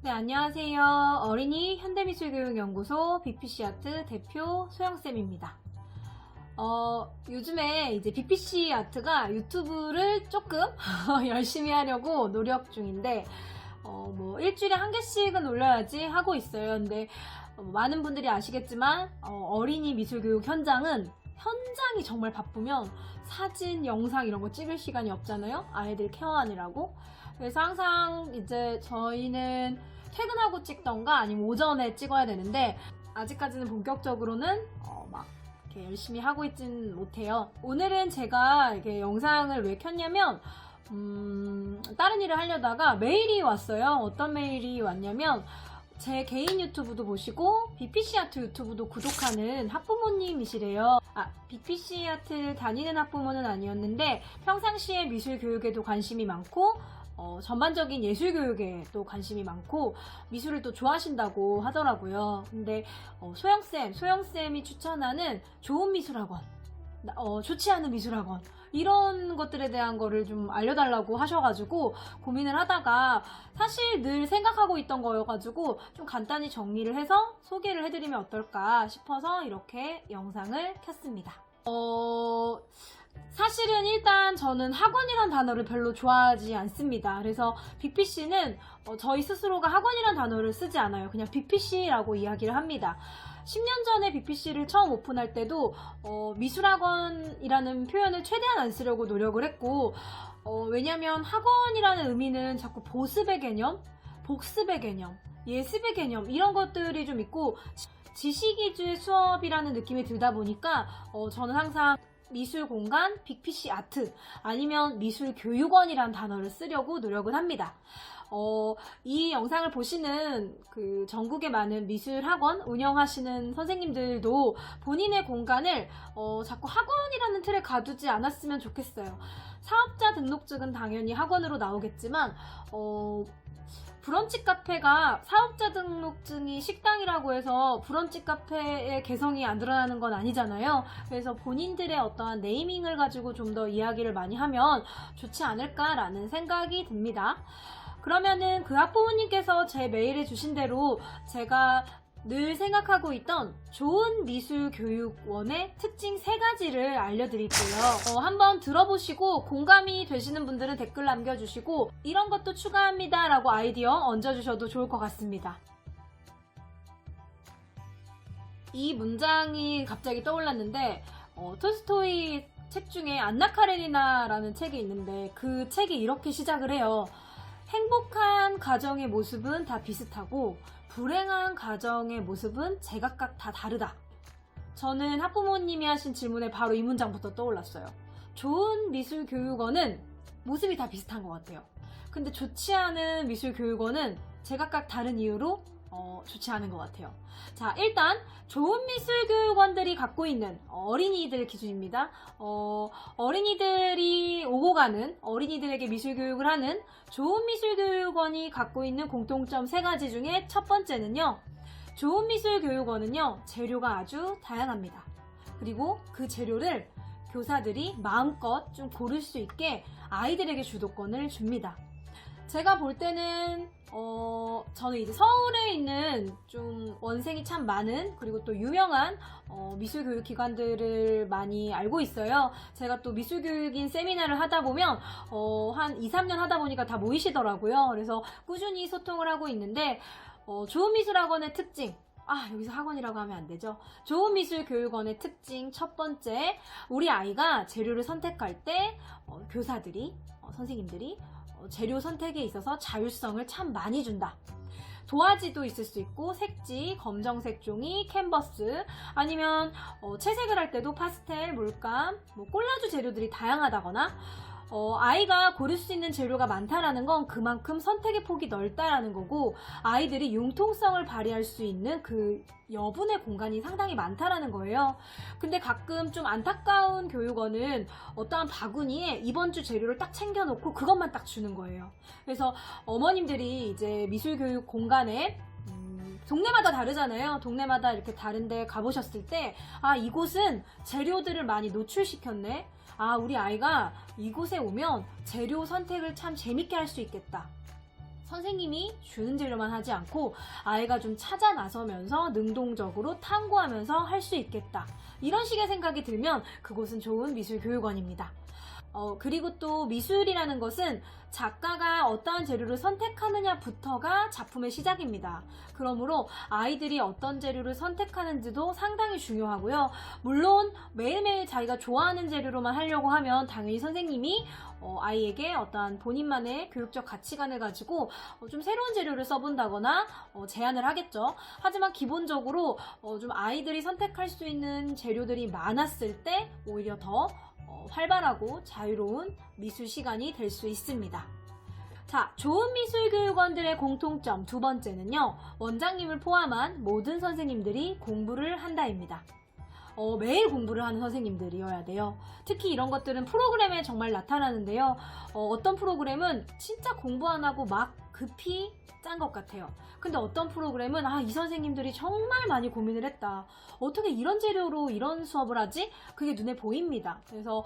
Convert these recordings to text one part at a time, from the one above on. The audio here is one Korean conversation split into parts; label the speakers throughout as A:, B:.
A: 네, 안녕하세요. 어린이 현대미술교육연구소 BPC아트 대표 소영쌤입니다. 요즘에 이제 BPC아트가 유튜브를 조금 열심히 하려고 노력 중인데, 뭐 일주일에 한 개씩은 올려야지 하고 있어요. 근데 많은 분들이 아시겠지만, 어린이 미술교육 현장이 정말 바쁘면 사진, 영상 이런 거 찍을 시간이 없잖아요. 아이들 케어하느라고. 그래서 항상 이제 저희는 퇴근하고 찍던가 아니면 오전에 찍어야 되는데, 아직까지는 본격적으로는 막 이렇게 열심히 하고 있진 못해요. 오늘은 제가 이렇게 영상을 왜 켰냐면, 다른 일을 하려다가 메일이 왔어요. 어떤 메일이 왔냐면, 제 개인 유튜브도 보시고 BPC아트 유튜브도 구독하는 학부모님이시래요. BPC아트 다니는 학부모는 아니었는데 평상시에 미술 교육에도 관심이 많고 전반적인 예술 교육에 또 관심이 많고 미술을 또 좋아하신다고 하더라고요. 근데 소영쌤이 추천하는 좋은 미술학원, 좋지 않은 미술학원, 이런 것들에 대한 거를 좀 알려달라고 하셔가지고 고민을 하다가 사실 늘 생각하고 있던 거여가지고 좀 간단히 정리를 해서 소개를 해드리면 어떨까 싶어서 이렇게 영상을 켰습니다. 사실은 일단 저는 학원이란 단어를 별로 좋아하지 않습니다. 그래서 BPC는 저희 스스로가 학원이란 단어를 쓰지 않아요. 그냥 BPC라고 이야기를 합니다. 10년 전에 BPC를 처음 오픈할 때도 미술학원이라는 표현을 최대한 안 쓰려고 노력을 했고, 왜냐면 학원이라는 의미는 자꾸 보습의 개념, 복습의 개념, 예습의 개념 이런 것들이 좀 있고 지식 위주의 수업이라는 느낌이 들다 보니까 저는 항상 미술 공간, BPC 아트 아니면 미술 교육원이라는 단어를 쓰려고 노력을 합니다. 이 영상을 보시는 그 전국의 많은 미술학원 운영하시는 선생님들도 본인의 공간을 자꾸 학원이라는 틀에 가두지 않았으면 좋겠어요. 사업자 등록증은 당연히 학원으로 나오겠지만 브런치 카페가 사업자 등록증이 식당이라고 해서 브런치 카페의 개성이 안 드러나는 건 아니잖아요. 그래서 본인들의 어떠한 네이밍을 가지고 좀 더 이야기를 많이 하면 좋지 않을까라는 생각이 듭니다. 그러면은 그 학부모님께서 제 메일에 주신 대로 제가 늘 생각하고 있던 좋은 미술교육원의 특징 3가지를 알려드릴게요. 한번 들어보시고 공감이 되시는 분들은 댓글 남겨주시고 이런 것도 추가합니다 라고 아이디어 얹어주셔도 좋을 것 같습니다. 이 문장이 갑자기 떠올랐는데 톨스토이 책 중에 안나 카레니나라는 책이 있는데 그 책이 이렇게 시작을 해요. 행복한 가정의 모습은 다 비슷하고 불행한 가정의 모습은 제각각 다 다르다. 저는 학부모님이 하신 질문에 바로 이 문장부터 떠올랐어요. 좋은 미술교육원은 모습이 다 비슷한 것 같아요. 근데 좋지 않은 미술교육원은 제각각 다른 이유로 좋지 않은 것 같아요. 자, 일단 좋은 미술교육원들이 갖고 있는 어린이들 기준입니다. 어린이들이 오고 가는 어린이들에게 미술교육을 하는 좋은 미술교육원이 갖고 있는 공통점 3가지 중에 첫 번째는요. 좋은 미술교육원은요. 재료가 아주 다양합니다. 그리고 그 재료를 교사들이 마음껏 좀 고를 수 있게 아이들에게 주도권을 줍니다. 제가 볼 때는 저는 이제 서울에 있는 좀 원생이 참 많은 그리고 또 유명한 미술교육 기관들을 많이 알고 있어요. 제가 또 미술교육인 세미나를 하다 보면 한 2, 3년 하다 보니까 다 모이시더라고요. 그래서 꾸준히 소통을 하고 있는데 좋은 미술학원의 특징, 여기서 학원이라고 하면 안 되죠. 좋은 미술교육원의 특징 첫 번째, 우리 아이가 재료를 선택할 때 교사들이, 선생님들이 재료 선택에 있어서 자율성을 참 많이 준다. 도화지도 있을 수 있고 색지, 검정색 종이, 캔버스 아니면 채색을 할 때도 파스텔, 물감, 콜라주 재료들이 다양하다거나 아이가 고를 수 있는 재료가 많다라는 건 그만큼 선택의 폭이 넓다라는 거고 아이들이 융통성을 발휘할 수 있는 그 여분의 공간이 상당히 많다라는 거예요. 근데 가끔 좀 안타까운 교육원은 어떠한 바구니에 이번 주 재료를 딱 챙겨놓고 그것만 딱 주는 거예요. 그래서 어머님들이 이제 미술교육 공간에 동네마다 다르잖아요. 동네마다 이렇게 다른데 가보셨을 때 이곳은 재료들을 많이 노출시켰네. 아, 우리 아이가 이곳에 오면 재료 선택을 참 재밌게 할 수 있겠다. 선생님이 주는 재료만 하지 않고 아이가 좀 찾아 나서면서 능동적으로 탐구하면서 할 수 있겠다. 이런 식의 생각이 들면 그곳은 좋은 미술교육원입니다. 그리고 또 미술이라는 것은 작가가 어떠한 재료를 선택하느냐부터가 작품의 시작입니다. 그러므로 아이들이 어떤 재료를 선택하는지도 상당히 중요하고요. 물론 매일매일 자기가 좋아하는 재료로만 하려고 하면 당연히 선생님이 아이에게 어떠한 본인만의 교육적 가치관을 가지고 좀 새로운 재료를 써본다거나 제안을 하겠죠. 하지만 기본적으로 좀 아이들이 선택할 수 있는 재료들이 많았을 때 오히려 더 활발하고 자유로운 미술 시간이 될 수 있습니다. 자, 좋은 미술교육원들의 공통점 두 번째는요. 원장님을 포함한 모든 선생님들이 공부를 한다입니다. 매일 공부를 하는 선생님들이어야 돼요. 특히 이런 것들은 프로그램에 정말 나타나는데요. 어떤 프로그램은 진짜 공부 안 하고 막 급히 짠 것 같아요. 근데 어떤 프로그램은 이 선생님들이 정말 많이 고민을 했다. 어떻게 이런 재료로 이런 수업을 하지? 그게 눈에 보입니다. 그래서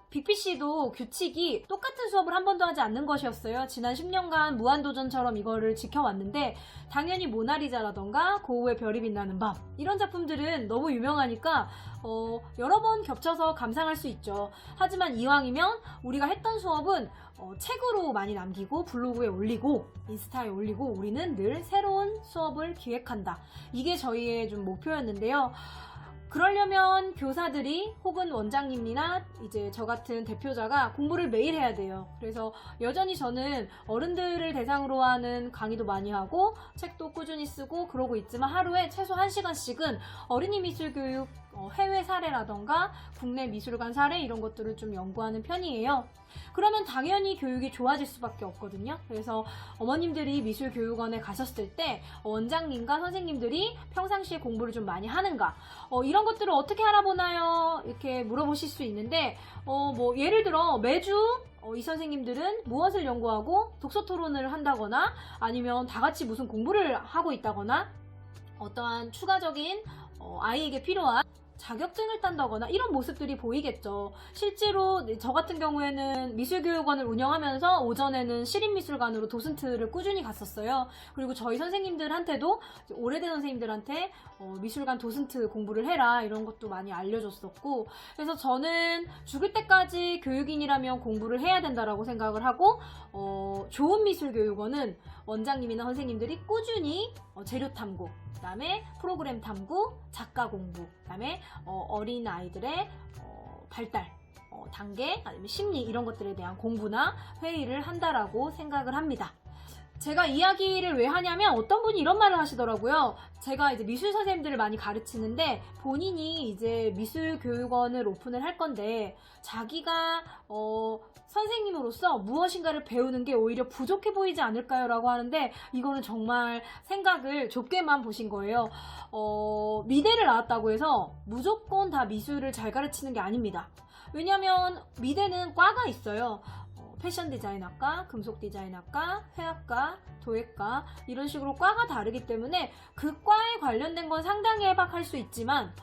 A: 빅피씨도 규칙이 똑같은 수업을 한 번도 하지 않는 것이었어요. 지난 10년간 무한도전처럼 이거를 지켜왔는데 당연히 모나리자라던가 고우의 별이 빛나는 밤 이런 작품들은 너무 유명하니까 여러 번 겹쳐서 감상할 수 있죠. 하지만 이왕이면 우리가 했던 수업은 책으로 많이 남기고 블로그에 올리고 인스타에 올리고 우리는 늘 새로운 수업을 기획한다. 이게 저희의 좀 목표였는데요. 그러려면 교사들이 혹은 원장님이나 이제 저 같은 대표자가 공부를 매일 해야 돼요. 그래서 여전히 저는 어른들을 대상으로 하는 강의도 많이 하고 책도 꾸준히 쓰고 그러고 있지만 하루에 최소 1시간씩은 어린이 미술교육 해외 사례라던가 국내 미술관 사례 이런 것들을 좀 연구하는 편이에요. 그러면 당연히 교육이 좋아질 수밖에 없거든요. 그래서 어머님들이 미술교육원에 가셨을 때 원장님과 선생님들이 평상시에 공부를 좀 많이 하는가 이런 것들을 어떻게 알아보나요? 이렇게 물어보실 수 있는데 예를 들어 매주 이 선생님들은 무엇을 연구하고 독서 토론을 한다거나 아니면 다 같이 무슨 공부를 하고 있다거나 어떠한 추가적인 아이에게 필요한 자격증을 딴다거나 이런 모습들이 보이겠죠. 실제로 저 같은 경우에는 미술교육원을 운영하면서 오전에는 시립미술관으로 도슨트를 꾸준히 갔었어요. 그리고 저희 선생님들한테도 오래된 선생님들한테 미술관 도슨트 공부를 해라 이런 것도 많이 알려줬었고 그래서 저는 죽을 때까지 교육인이라면 공부를 해야 된다라고 생각을 하고 좋은 미술교육원은 원장님이나 선생님들이 꾸준히 재료 탐구 그 다음에 프로그램 탐구, 작가 공부, 그 다음에 어린 아이들의 발달 단계, 아니면 심리 이런 것들에 대한 공부나 회의를 한다라고 생각을 합니다. 제가 이야기를 왜 하냐면 어떤 분이 이런 말을 하시더라고요. 제가 이제 미술 선생님들을 많이 가르치는데 본인이 이제 미술교육원을 오픈을 할 건데 자기가 선생님으로서 무엇인가를 배우는 게 오히려 부족해 보이지 않을까요? 라고 하는데 이거는 정말 생각을 좁게만 보신 거예요. 미대를 나왔다고 해서 무조건 다 미술을 잘 가르치는 게 아닙니다. 왜냐면 미대는 과가 있어요. 패션 디자인학과, 금속 디자인학과, 회학과, 도예과 이런 식으로 과가 다르기 때문에 그 과에 관련된 건 상당히 해박할 수 있지만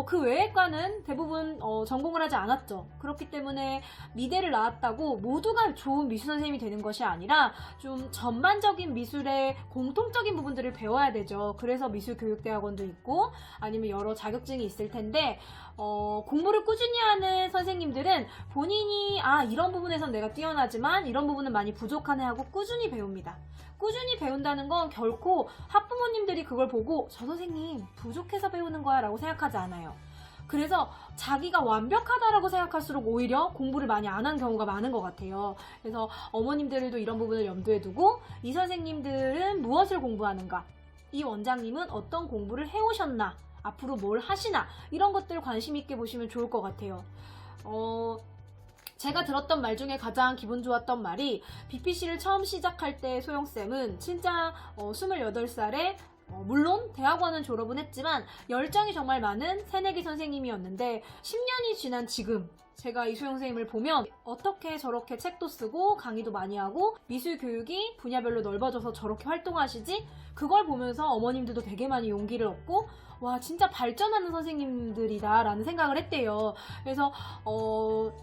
A: 그 외의 과는 대부분 전공을 하지 않았죠. 그렇기 때문에 미대를 나왔다고 모두가 좋은 미술 선생님이 되는 것이 아니라 좀 전반적인 미술의 공통적인 부분들을 배워야 되죠. 그래서 미술교육대학원도 있고 아니면 여러 자격증이 있을 텐데 공부를 꾸준히 하는 선생님들은 본인이 이런 부분에선 내가 뛰어나지만 이런 부분은 많이 부족하네 하고 꾸준히 배웁니다. 꾸준히 배운다는 건 결코 학부모님들이 그걸 보고 저 선생님 부족해서 배우는 거야 라고 생각하지 않아요. 그래서 자기가 완벽하다라고 생각할수록 오히려 공부를 많이 안 한 경우가 많은 것 같아요. 그래서 어머님들도 이런 부분을 염두에 두고 이 선생님들은 무엇을 공부하는가, 이 원장님은 어떤 공부를 해오셨나, 앞으로 뭘 하시나 이런 것들 관심 있게 보시면 좋을 것 같아요. 제가 들었던 말 중에 가장 기분 좋았던 말이 빅피씨를 처음 시작할 때 소영쌤은 진짜 28살에 물론 대학원은 졸업은 했지만 열정이 정말 많은 새내기 선생님이었는데 10년이 지난 지금 제가 이소영 선생님을 보면 어떻게 저렇게 책도 쓰고 강의도 많이 하고 미술 교육이 분야별로 넓어져서 저렇게 활동하시지? 그걸 보면서 어머님들도 되게 많이 용기를 얻고 와, 진짜 발전하는 선생님들이다 라는 생각을 했대요. 그래서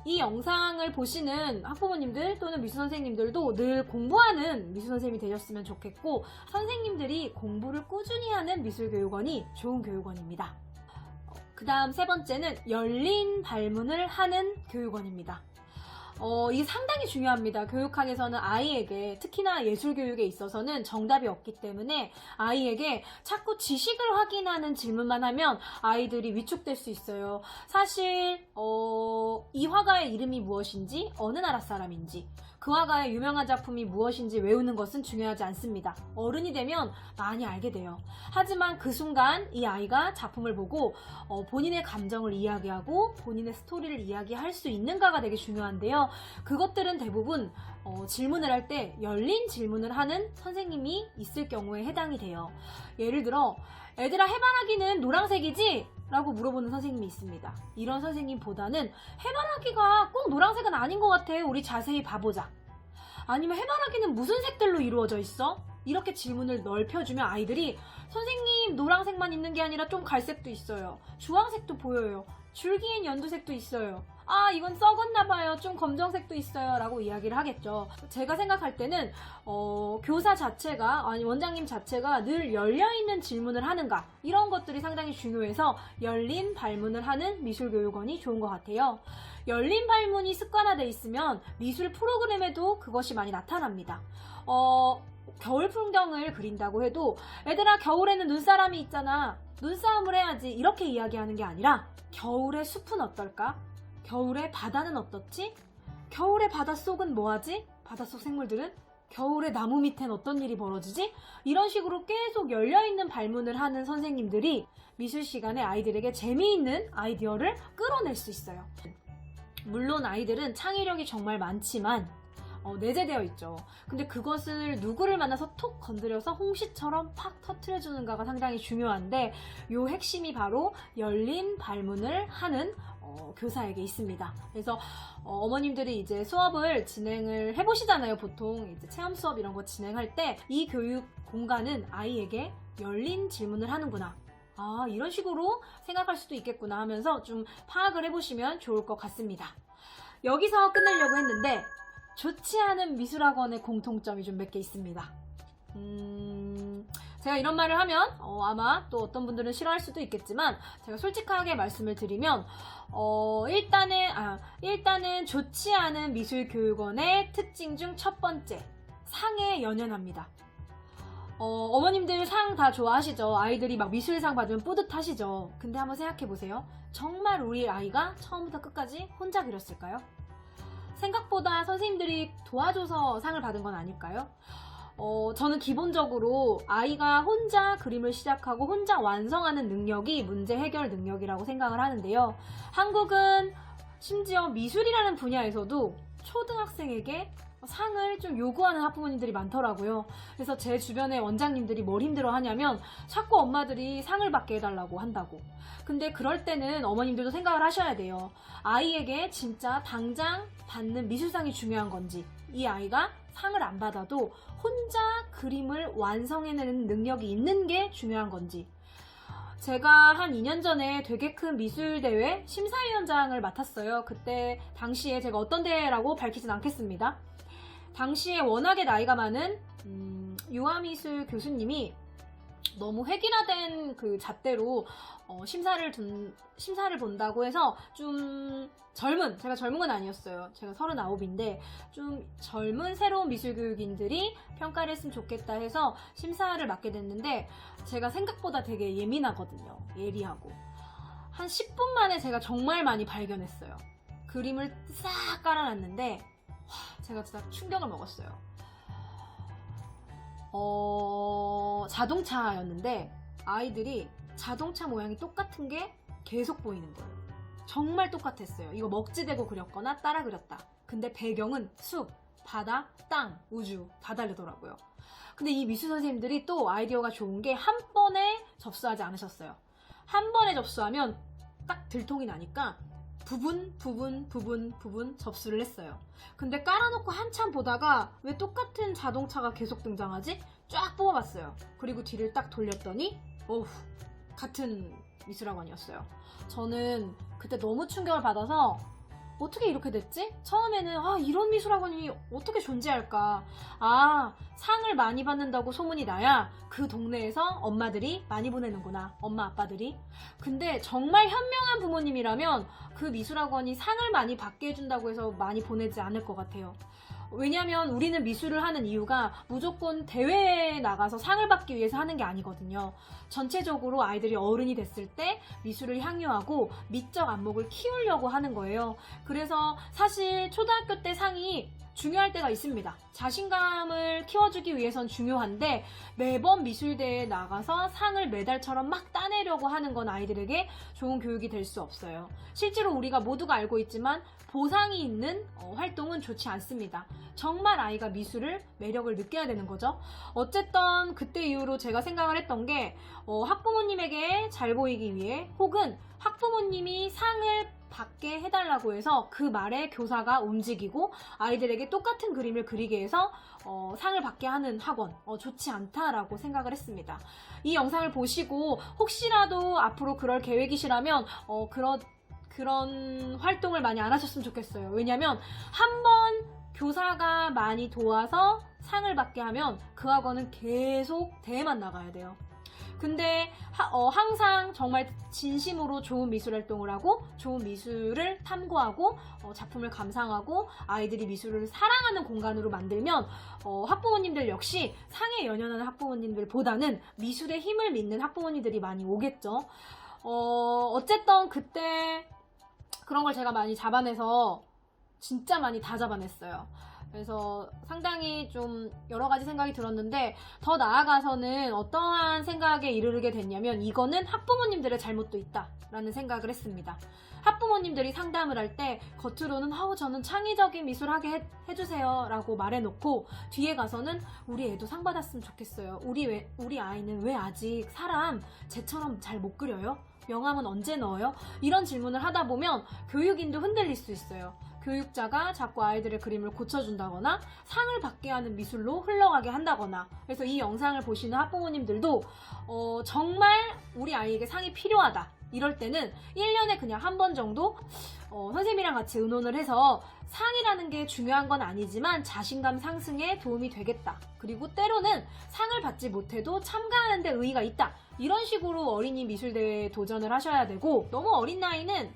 A: 이 영상을 보시는 학부모님들 또는 미술 선생님들도 늘 공부하는 미술 선생님이 되셨으면 좋겠고, 선생님들이 공부를 꾸준히 하는 미술교육원이 좋은 교육원입니다. 그 다음 세 번째는 열린 발문을 하는 교육원입니다. 이게 상당히 중요합니다. 교육학에서는 아이에게, 특히나 예술교육에 있어서는 정답이 없기 때문에 아이에게 자꾸 지식을 확인하는 질문만 하면 아이들이 위축될 수 있어요. 사실 이 화가의 이름이 무엇인지, 어느 나라 사람인지, 그 화가의 유명한 작품이 무엇인지 외우는 것은 중요하지 않습니다. 어른이 되면 많이 알게 돼요. 하지만 그 순간 이 아이가 작품을 보고 본인의 감정을 이야기하고 본인의 스토리를 이야기할 수 있는가가 되게 중요한데요. 그것들은 대부분 질문을 할 때 열린 질문을 하는 선생님이 있을 경우에 해당이 돼요. 예를 들어, 애들아, 해바라기는 노란색이지? 라고 물어보는 선생님이 있습니다. 이런 선생님보다는 해바라기가 꼭 노란색은 아닌 것 같아. 우리 자세히 봐보자. 아니면 해바라기는 무슨 색들로 이루어져 있어? 이렇게 질문을 넓혀주면 아이들이 선생님, 노란색만 있는 게 아니라 좀 갈색도 있어요. 주황색도 보여요. 줄기엔 연두색도 있어요. 아, 이건 썩었나봐요. 좀 검정색도 있어요. 라고 이야기를 하겠죠. 제가 생각할 때는 교사 자체가, 아니 원장님 자체가 늘 열려있는 질문을 하는가, 이런 것들이 상당히 중요해서 열린 발문을 하는 미술교육원이 좋은 것 같아요. 열린 발문이 습관화되어 있으면 미술 프로그램에도 그것이 많이 나타납니다. 겨울 풍경을 그린다고 해도 애들아, 겨울에는 눈사람이 있잖아. 눈싸움을 해야지. 이렇게 이야기하는 게 아니라 겨울의 숲은 어떨까? 겨울의 바다는 어떻지? 겨울의 바닷속은 뭐하지? 바닷속 생물들은? 겨울의 나무 밑엔 어떤 일이 벌어지지? 이런 식으로 계속 열려있는 발문을 하는 선생님들이 미술 시간에 아이들에게 재미있는 아이디어를 끌어낼 수 있어요. 물론 아이들은 창의력이 정말 많지만 내재되어 있죠. 근데 그것을 누구를 만나서 톡 건드려서 홍시처럼 팍 터트려주는가가 상당히 중요한데, 요 핵심이 바로 열린 발문을 하는 교사에게 있습니다. 그래서 어머님들이 이제 수업을 진행을 해보시잖아요. 보통 이제 체험 수업 이런 거 진행할 때 이 교육 공간은 아이에게 열린 질문을 하는구나, 아, 이런 식으로 생각할 수도 있겠구나 하면서 좀 파악을 해보시면 좋을 것 같습니다. 여기서 끝내려고 했는데 좋지 않은 미술학원의 공통점이 좀 몇 개 있습니다. 제가 이런 말을 하면 아마 또 어떤 분들은 싫어할 수도 있겠지만, 제가 솔직하게 말씀을 드리면 일단은 좋지 않은 미술교육원의 특징 중 첫 번째, 상에 연연합니다. 어머님들 상 다 좋아하시죠? 아이들이 막 미술상 받으면 뿌듯하시죠? 근데 한번 생각해보세요. 정말 우리 아이가 처음부터 끝까지 혼자 그렸을까요? 생각보다 선생님들이 도와줘서 상을 받은 건 아닐까요? 저는 기본적으로 아이가 혼자 그림을 시작하고 혼자 완성하는 능력이 문제 해결 능력이라고 생각을 하는데요. 한국은 심지어 미술이라는 분야에서도 초등학생에게 상을 좀 요구하는 학부모님들이 많더라고요. 그래서 제 주변의 원장님들이 뭘 힘들어 하냐면 자꾸 엄마들이 상을 받게 해달라고 한다고. 근데 그럴 때는 어머님들도 생각을 하셔야 돼요. 아이에게 진짜 당장 받는 미술상이 중요한 건지, 이 아이가 상을 안 받아도 혼자 그림을 완성해내는 능력이 있는 게 중요한 건지. 제가 한 2년 전에 되게 큰 미술대회 심사위원장을 맡았어요. 그때 당시에 제가 어떤 대회라고 밝히진 않겠습니다. 당시에 워낙에 나이가 많은 유아미술 교수님이 너무 획일화된 그 잣대로 심사를 본다고 해서 좀 제가 젊은 건 아니었어요. 제가 39인데 좀 젊은 새로운 미술교육인들이 평가를 했으면 좋겠다 해서 심사를 맡게 됐는데, 제가 생각보다 되게 예민하거든요. 예리하고. 한 10분 만에 제가 정말 많이 발견했어요. 그림을 싹 깔아놨는데 제가 진짜 충격을 먹었어요. 자동차였는데 아이들이 자동차 모양이 똑같은 게 계속 보이는 거예요. 정말 똑같았어요. 이거 먹지대고 그렸거나 따라 그렸다. 근데 배경은 숲, 바다, 땅, 우주 다 다르더라고요. 근데 이 미술 선생님들이 또 아이디어가 좋은 게 한 번에 접수하지 않으셨어요. 한 번에 접수하면 딱 들통이 나니까 부분 접수를 했어요. 근데 깔아놓고 한참 보다가 왜 똑같은 자동차가 계속 등장하지? 쫙 뽑아봤어요. 그리고 뒤를 딱 돌렸더니 어후, 같은 미술학원이었어요. 저는 그때 너무 충격을 받아서 어떻게 이렇게 됐지? 처음에는 이런 미술학원이 어떻게 존재할까? 상을 많이 받는다고 소문이 나야 그 동네에서 엄마들이 많이 보내는구나. 엄마 아빠들이. 근데 정말 현명한 부모님이라면 그 미술학원이 상을 많이 받게 해준다고 해서 많이 보내지 않을 것 같아요. 왜냐면 우리는 미술을 하는 이유가 무조건 대회에 나가서 상을 받기 위해서 하는 게 아니거든요. 전체적으로 아이들이 어른이 됐을 때 미술을 향유하고 미적 안목을 키우려고 하는 거예요. 그래서 사실 초등학교 때 상이 중요할 때가 있습니다. 자신감을 키워주기 위해선 중요한데 매번 미술대회에 나가서 상을 메달처럼 막 따내려고 하는 건 아이들에게 좋은 교육이 될 수 없어요. 실제로 우리가 모두가 알고 있지만 보상이 있는 활동은 좋지 않습니다. 정말 아이가 미술을 매력을 느껴야 되는 거죠. 어쨌든 그때 이후로 제가 생각을 했던 게 학부모님에게 잘 보이기 위해 혹은 학부모님이 상을 받게 해달라고 해서 그 말에 교사가 움직이고 아이들에게 똑같은 그림을 그리게 해서 상을 받게 하는 학원 좋지 않다라고 생각을 했습니다. 이 영상을 보시고 혹시라도 앞으로 그럴 계획이시라면 그런 활동을 많이 안 하셨으면 좋겠어요. 왜냐면 한번 교사가 많이 도와서 상을 받게 하면 그 학원은 계속 대회만 나가야 돼요. 근데 항상 정말 진심으로 좋은 미술 활동을 하고 좋은 미술을 탐구하고 작품을 감상하고 아이들이 미술을 사랑하는 공간으로 만들면 학부모님들 역시 상에 연연하는 학부모님들보다는 미술의 힘을 믿는 학부모님들이 많이 오겠죠. 어쨌든 그때 그런 걸 제가 많이 잡아내서 진짜 많이 다 잡아냈어요. 그래서 상당히 좀 여러 가지 생각이 들었는데 더 나아가서는 어떠한 생각에 이르게 됐냐면 이거는 학부모님들의 잘못도 있다라는 생각을 했습니다. 학부모님들이 상담을 할 때 겉으로는 저는 창의적인 미술 하게 해주세요 라고 말해놓고 뒤에 가서는 우리 애도 상 받았으면 좋겠어요. 우리 아이는 왜 아직 사람 쟤처럼 잘 못 그려요? 명암은 언제 넣어요? 이런 질문을 하다 보면 교육인도 흔들릴 수 있어요. 교육자가 자꾸 아이들의 그림을 고쳐준다거나 상을 받게 하는 미술로 흘러가게 한다거나. 그래서 이 영상을 보시는 학부모님들도 정말 우리 아이에게 상이 필요하다 이럴 때는 1년에 그냥 한 번 정도 선생님이랑 같이 의논을 해서 상이라는 게 중요한 건 아니지만 자신감 상승에 도움이 되겠다. 그리고 때로는 상을 받지 못해도 참가하는 데 의의가 있다. 이런 식으로 어린이 미술대회에 도전을 하셔야 되고 너무 어린 나이는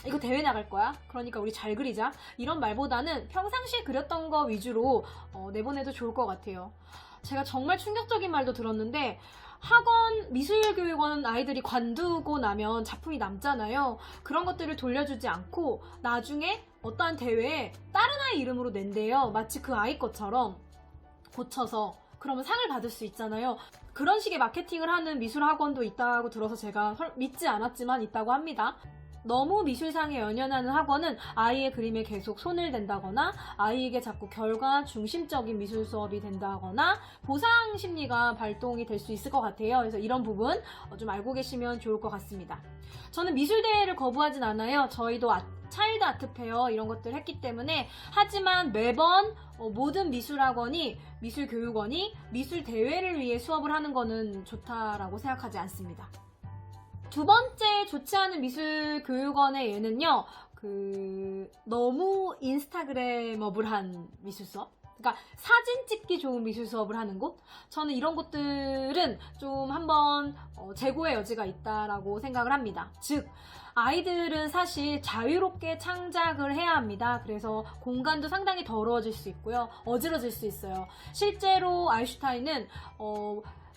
A: 이거 대회 나갈 거야? 그러니까 우리 잘 그리자. 이런 말보다는 평상시에 그렸던 거 위주로 내보내도 좋을 것 같아요. 제가 정말 충격적인 말도 들었는데 미술교육원 아이들이 관두고 나면 작품이 남잖아요. 그런 것들을 돌려주지 않고 나중에 어떠한 대회에 다른 아이 이름으로 낸대요. 마치 그 아이 것처럼 고쳐서. 그러면 상을 받을 수 있잖아요. 그런 식의 마케팅을 하는 미술학원도 있다고 들어서 제가 믿지 않았지만 있다고 합니다. 너무 미술상에 연연하는 학원은 아이의 그림에 계속 손을 댄다거나 아이에게 자꾸 결과 중심적인 미술 수업이 된다거나 보상 심리가 발동이 될 수 있을 것 같아요. 그래서 이런 부분 좀 알고 계시면 좋을 것 같습니다. 저는 미술대회를 거부하진 않아요. 저희도 차일드 아트페어 이런 것들 했기 때문에. 하지만 매번 모든 미술학원이 미술교육원이 미술대회를 위해 수업을 하는 거는 좋다라고 생각하지 않습니다. 두 번째 좋지 않은 미술교육원의 예는요, 너무 인스타그래머블한 미술 수업? 그러니까 사진 찍기 좋은 미술 수업을 하는 곳? 저는 이런 곳들은 좀 한번 재고의 여지가 있다라고 생각을 합니다. 즉, 아이들은 사실 자유롭게 창작을 해야 합니다. 그래서 공간도 상당히 더러워질 수 있고요. 어지러질 수 있어요. 실제로 아인슈타인은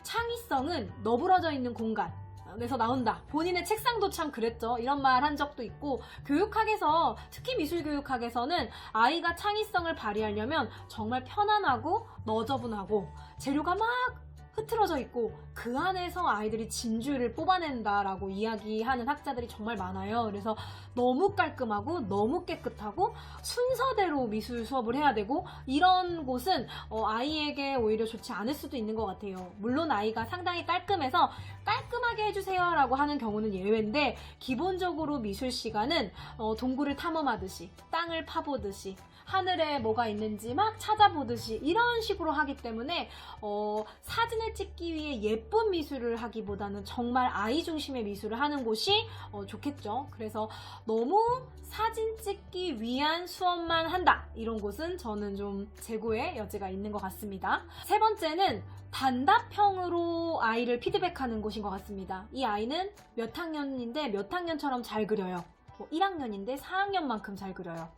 A: 창의성은 너부러져 있는 공간 에서 나온다. 본인의 책상도 참 그랬죠. 이런 말 한 적도 있고, 교육학에서, 특히 미술교육학에서는 아이가 창의성을 발휘하려면 정말 편안하고 너저분하고 재료가 막 흐트러져 있고 그 안에서 아이들이 진주를 뽑아낸다라고 이야기하는 학자들이 정말 많아요. 그래서 너무 깔끔하고 너무 깨끗하고 순서대로 미술 수업을 해야 되고 이런 곳은 아이에게 오히려 좋지 않을 수도 있는 것 같아요. 물론 아이가 상당히 깔끔해서 깔끔하게 해주세요 라고 하는 경우는 예외인데 기본적으로 미술 시간은 동굴을 탐험하듯이 땅을 파보듯이 하늘에 뭐가 있는지 막 찾아보듯이 이런 식으로 하기 때문에 사진을 찍기 위해 예쁜 미술을 하기보다는 정말 아이 중심의 미술을 하는 곳이 좋겠죠. 그래서 너무 사진 찍기 위한 수업만 한다, 이런 곳은 저는 좀 재고의 여지가 있는 것 같습니다. 세 번째는 단답형으로 아이를 피드백하는 곳인 것 같습니다. 이 아이는 몇 학년인데 몇 학년처럼 잘 그려요. 1학년인데 4학년만큼 잘 그려요.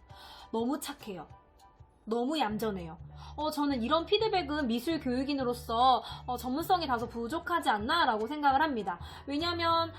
A: 너무 착해요. 너무 얌전해요. 저는 이런 피드백은 미술 교육인으로서 전문성이 다소 부족하지 않나 라고 생각을 합니다. 왜냐하면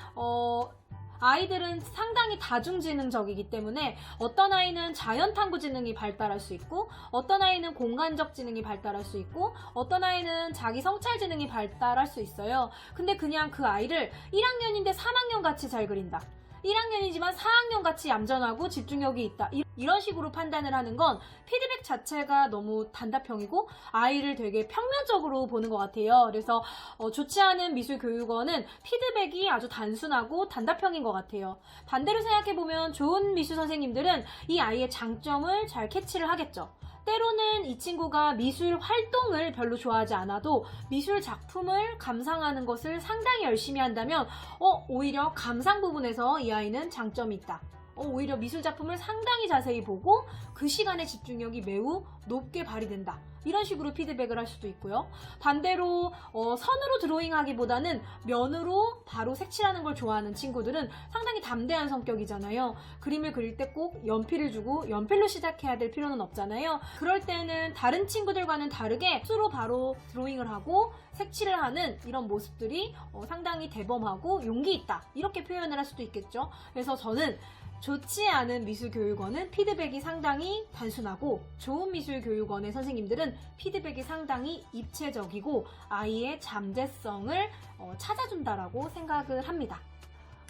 A: 아이들은 상당히 다중지능적이기 때문에 어떤 아이는 자연탐구 지능이 발달할 수 있고, 어떤 아이는 공간적 지능이 발달할 수 있고, 어떤 아이는 자기 성찰 지능이 발달할 수 있어요. 근데 그냥 그 아이를 1학년인데 3학년 같이 잘 그린다, 1학년이지만 4학년 같이 얌전하고 집중력이 있다, 이런 식으로 판단을 하는 건 피드백 자체가 너무 단답형이고 아이를 되게 평면적으로 보는 것 같아요. 그래서 좋지 않은 미술교육원은 피드백이 아주 단순하고 단답형인 것 같아요. 반대로 생각해보면 좋은 미술 선생님들은 이 아이의 장점을 잘 캐치를 하겠죠. 때로는 이 친구가 미술 활동을 별로 좋아하지 않아도 미술 작품을 감상하는 것을 상당히 열심히 한다면 오히려 감상 부분에서 이 아이는 장점이 있다. 오히려 미술 작품을 상당히 자세히 보고 그 시간의 집중력이 매우 높게 발휘된다, 이런 식으로 피드백을 할 수도 있고요. 반대로 선으로 드로잉하기보다는 면으로 바로 색칠하는 걸 좋아하는 친구들은 상당히 담대한 성격이잖아요. 그림을 그릴 때 꼭 연필을 주고 연필로 시작해야 될 필요는 없잖아요. 그럴 때는 다른 친구들과는 다르게 스스로 바로 드로잉을 하고 색칠을 하는 이런 모습들이 상당히 대범하고 용기 있다, 이렇게 표현을 할 수도 있겠죠. 그래서 저는 좋지 않은 미술교육원은 피드백이 상당히 단순하고, 좋은 미술교육원의 선생님들은 피드백이 상당히 입체적이고 아이의 잠재성을 찾아준다라고 생각을 합니다.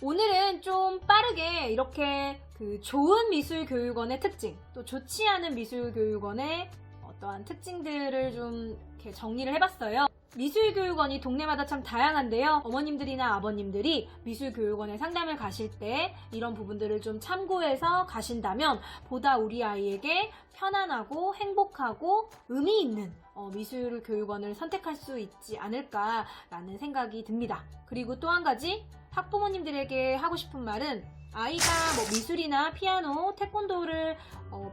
A: 오늘은 좀 빠르게 이렇게 좋은 미술교육원의 특징, 또 좋지 않은 미술교육원의 어떠한 특징들을 좀 이렇게 정리를 해봤어요. 미술교육원이 동네마다 참 다양한데요. 어머님들이나 아버님들이 미술교육원에 상담을 가실 때 이런 부분들을 좀 참고해서 가신다면 보다 우리 아이에게 편안하고 행복하고 의미 있는 미술교육원을 선택할 수 있지 않을까라는 생각이 듭니다. 그리고 또 한 가지 학부모님들에게 하고 싶은 말은, 아이가 미술이나 피아노, 태권도를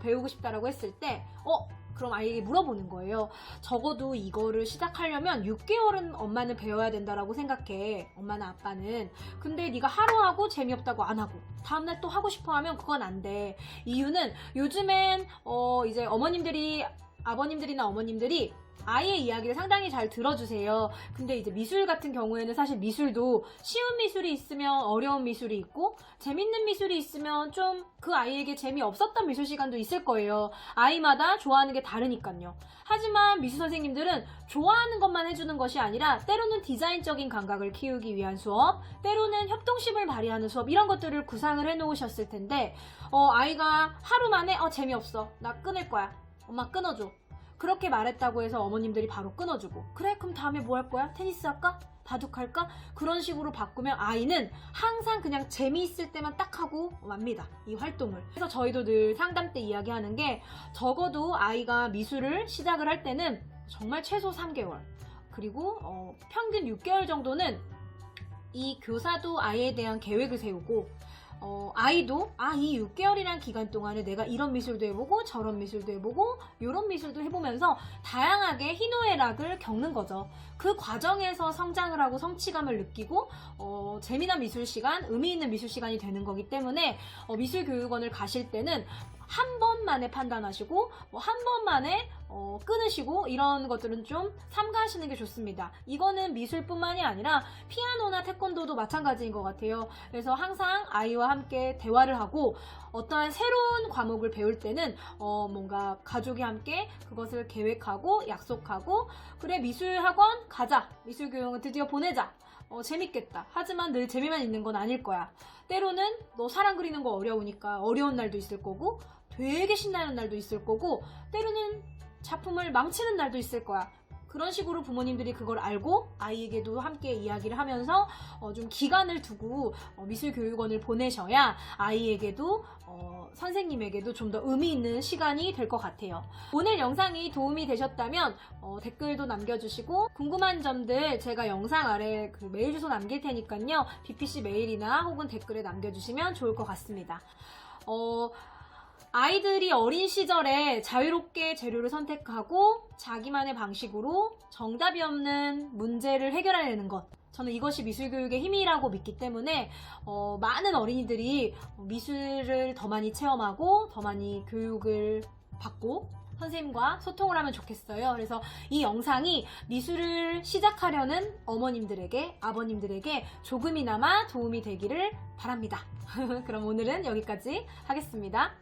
A: 배우고 싶다라고 했을 때 그럼 아이에게 물어보는 거예요. 적어도 이거를 시작하려면 6개월은 엄마는 배워야 된다라고 생각해. 엄마나 아빠는. 근데 네가 하루 하고 재미없다고 안 하고 다음날 또 하고 싶어 하면 그건 안 돼. 이유는 요즘엔 이제 아버님들이나 어머님들이 아이의 이야기를 상당히 잘 들어주세요. 근데 이제 미술 같은 경우에는 사실 미술도 쉬운 미술이 있으면 어려운 미술이 있고, 재밌는 미술이 있으면 좀 그 아이에게 재미없었던 미술 시간도 있을 거예요. 아이마다 좋아하는 게 다르니까요. 하지만 미술 선생님들은 좋아하는 것만 해주는 것이 아니라 때로는 디자인적인 감각을 키우기 위한 수업, 때로는 협동심을 발휘하는 수업, 이런 것들을 구상을 해놓으셨을 텐데 아이가 하루 만에 재미없어, 나 끊을 거야, 엄마 끊어줘, 그렇게 말했다고 해서 어머님들이 바로 끊어주고, 그래 그럼 다음에 뭐 할 거야? 테니스 할까? 바둑 할까? 그런 식으로 바꾸면 아이는 항상 그냥 재미있을 때만 딱 하고 맙니다, 이 활동을. 그래서 저희도 늘 상담 때 이야기하는 게, 적어도 아이가 미술을 시작을 할 때는 정말 최소 3개월, 그리고 평균 6개월 정도는 이 교사도 아이에 대한 계획을 세우고, 아이도 이 6개월이란 기간 동안에 내가 이런 미술도 해보고 저런 미술도 해보고 이런 미술도 해보면서 다양하게 희노애락을 겪는 거죠. 그 과정에서 성장을 하고 성취감을 느끼고 재미난 미술 시간, 의미 있는 미술 시간이 되는 거기 때문에 미술교육원을 가실 때는 한 번만에 판단하시고 한 번만에 끊으시고, 이런 것들은 좀 삼가하시는 게 좋습니다. 이거는 미술뿐만이 아니라 피아노나 태권도도 마찬가지인 것 같아요. 그래서 항상 아이와 함께 대화를 하고, 어떠한 새로운 과목을 배울 때는 뭔가 가족이 함께 그것을 계획하고 약속하고, 그래 미술학원 가자, 미술교육원 드디어 보내자, 재밌겠다. 하지만 늘 재미만 있는 건 아닐 거야. 때로는 너 사람 그리는 거 어려우니까 어려운 날도 있을 거고, 되게 신나는 날도 있을 거고, 때로는 작품을 망치는 날도 있을 거야. 그런 식으로 부모님들이 그걸 알고 아이에게도 함께 이야기를 하면서 좀 기간을 두고 미술교육원을 보내셔야 아이에게도 선생님에게도 좀 더 의미 있는 시간이 될 것 같아요. 오늘 영상이 도움이 되셨다면 댓글도 남겨주시고 궁금한 점들 제가 영상 아래 그 메일 주소 남길 테니까요. BPC 메일이나 혹은 댓글에 남겨주시면 좋을 것 같습니다. 아이들이 어린 시절에 자유롭게 재료를 선택하고 자기만의 방식으로 정답이 없는 문제를 해결하려는 것, 저는 이것이 미술교육의 힘이라고 믿기 때문에 많은 어린이들이 미술을 더 많이 체험하고 더 많이 교육을 받고 선생님과 소통을 하면 좋겠어요. 그래서 이 영상이 미술을 시작하려는 어머님들에게, 아버님들에게 조금이나마 도움이 되기를 바랍니다. 그럼 오늘은 여기까지 하겠습니다.